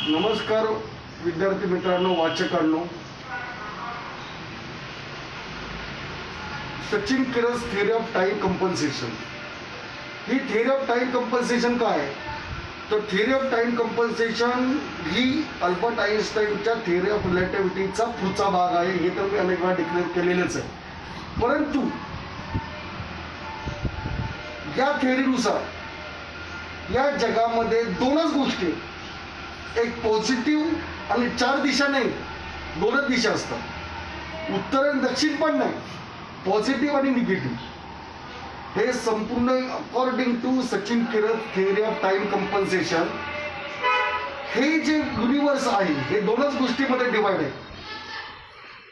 नमस्कार विद्यार्थी मित्रांनो, वाचकांनो. Sachin Kiras theory of time compensation. ही थिअरी ऑफ टाइम कंपन्सेशन काय आहे? तर थिअरी ऑफ टाइम कंपन्सेशन ही अल्बर्ट आइन्स्टाईनच्या थिअरी ऑफ रिलेटिव्हिटीचा पुढचा भाग आहे. हे तर मी अनेक वेळा डिक्लेअर केलेलंच आहे. परंतु या थिअरीनुसार या जगामध्ये दोनच गोष्टी, एक पॉझिटिव्ह आणि चार दिशा नाही, दोनच दिशा असतात. उत्तर आणि दक्षिण पण नाही, पॉझिटिव्ह आणि निगेटिव्ह. हे संपूर्ण according to Sachin Kiras theory of time compensation, हे जे युनिवर्स आहे हे दोनच गोष्टीमध्ये डिवाइड आहे,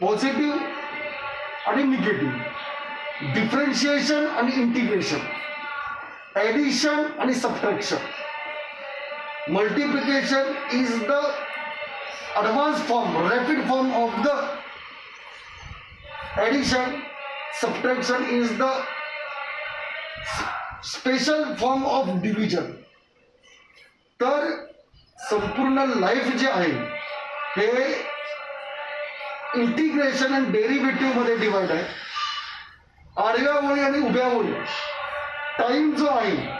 पॉझिटिव्ह आणि निगेटिव्ह, डिफरन्शिएशन आणि इंटिग्रेशन, ॲडिशन आणि subtraction. Multiplication is the advanced form, rapid form of the addition. Subtraction is the special form of division. तर संपूर्ण लाईफ जे आहे हे इंटिग्रेशन आणि डेरिव्हेटिव्ह मध्ये डिवाइड आहे. आडव्या ओळी आणि उभ्या ओळी. टाइम जो आहे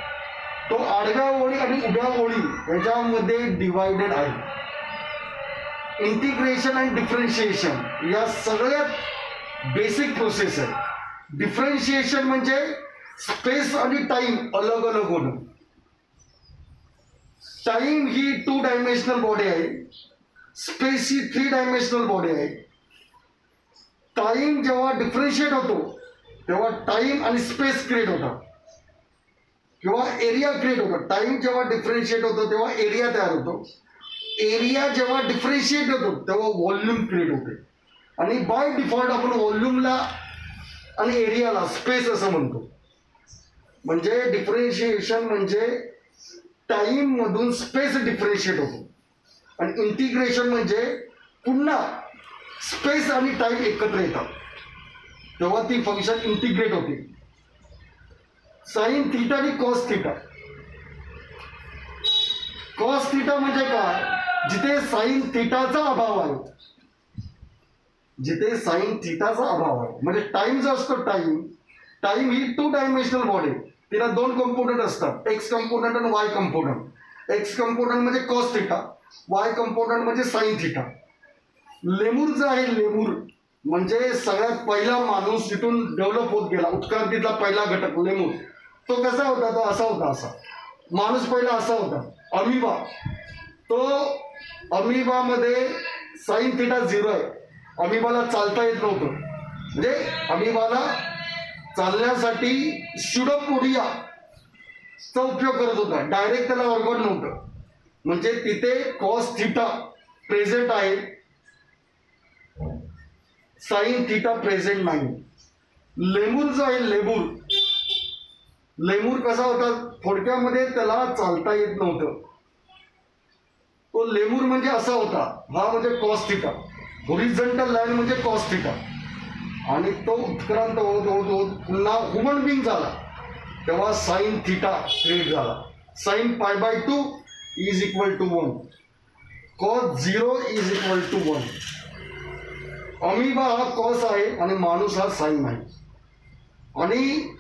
तो आडव्या ओळी आणि उभ्या ओळी याच्यामध्ये डिवायडेड आहे. इंटिग्रेशन आणि डिफरन्शिएशन या सगळ्यात बेसिक प्रोसेस आहे. डिफरन्शिएशन म्हणजे स्पेस आणि टाइम अलग अलग होणं. टाइम ही 2 डायमेन्शनल बॉडी आहे, स्पेस ही 3 डायमेन्शनल बॉडी आहे. टाइम जेव्हा डिफरन्शिएट होतो तेव्हा टाइम आणि स्पेस क्रिएट होतात किंवा एरिया क्रिएट होतो. टाइम जेव्हा डिफरन्शिएट होतो तेव्हा एरिया तयार होतो. एरिया जेव्हा डिफरन्शिएट होतो तेव्हा व्हॉल्यूम क्रिएट होते. आणि बाय डिफॉल्ट आपण व्हॉल्यूमला आणि एरियाला स्पेस असं म्हणतो. म्हणजे डिफरन्शिएशन म्हणजे टाइम मधून स्पेस डिफरन्शिएट होतो आणि इंटिग्रेशन म्हणजे पुन्हा स्पेस आणि टाइम एकत्र येतात तेव्हा ती फंक्शन इंटिग्रेट होते. साइन थीटा आणि कॉस थीटा. कॉस थीटा म्हणजे काय? जिथे साइन थीटाचा अभाव आहे, जिथे साइन थीटाचा अभाव आहे म्हणजे टाइम जो असतो, टाइम ही 2 डायमेन्शनल बॉडी, तिला 2 कंपोनंट असतात, एक्स कंपोनंट आणि वाय कंपोनंट. एक्स कंपोनंट म्हणजे कॉस थीटा, वाय कंपोनंट म्हणजे साइन थीटा. लेमूर जो आहे, लेमूर म्हणजे सगळ्यात पहिला माणूस जिथून डेव्हलप होत गेला, उत्क्रांतीतला पहिला घटक लेमूर. तो कसा होता? तो असा होता. असा माणूस पहिला असा होता. अमिबा, तो अमिबामध्ये साइन थीटा 0 आहे. अमिबाला चालता येत नव्हतं, म्हणजे अमिबाला चालण्यासाठी स्युडोपोडियाचा उपयोग करत होता, डायरेक्ट त्याला ऑर्गन नव्हतं. म्हणजे तिथे कॉस थीटा प्रेझेंट आहे, साइन थीटा प्रेझेंट नाही. लेमूर जो आहे, लेमूर कसा होता? थोडक्यामध्ये त्याला चालता येत नव्हतं. तो लेमूर म्हणजे असा होता. हा म्हणजे कॉस थीटा, हॉरिझॉन्टल लाईन म्हणजे कॉस थीटा. आणि तो उत्क्रांत होत होत होत पुन्हा ह्युमन बिंग झाला तेव्हा साइन थीटा क्रिएट झाला. Sine π/2 is equal to 1, cos 0 is equal to 1. Amoeba हा कॉस आहे आणि माणूस हा साइन आहे. आणि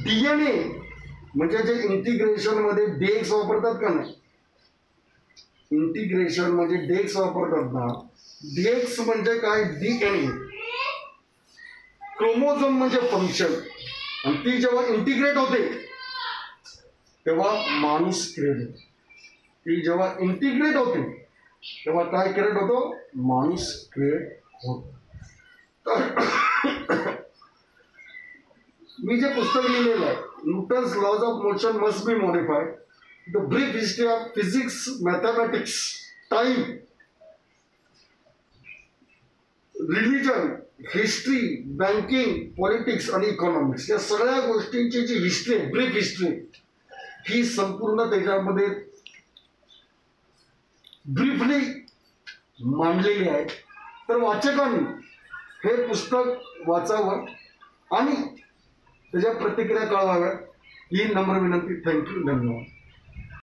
डीएनए म्हणजे जे इंटिग्रेशन मध्ये डेक्स वापरतात का नाही, इंटिग्रेशन म्हणजे डेक्स वापरतात ना. डेक्स म्हणजे काय? डीएनए. क्रोमोझोम म्हणजे फंक्शन. आणि ती जेव्हा इंटिग्रेट होते तेव्हा माणूस क्रिएट होतो. ती जेव्हा इंटिग्रेट होते तेव्हा काय क्रिएट होतो? माणूस क्रिएट होतो. तर मी जे पुस्तक लिहिलेलं आहे, Newton's laws of motion must be modified, the brief history of physics, mathematics, time, religion, history, banking, politics आणि इकॉनॉमिक्स या सगळ्या गोष्टींची जी हिस्ट्री आहे, ब्रीफ हिस्ट्री, ही संपूर्ण त्याच्यामध्ये ब्रीफली मांडलेली आहे. तर वाचकांनी हे पुस्तक वाचावं आणि त्याच्या प्रतिक्रिया कळवाव्या ही नम्र विनंती. थँक्यू, धन्यवाद.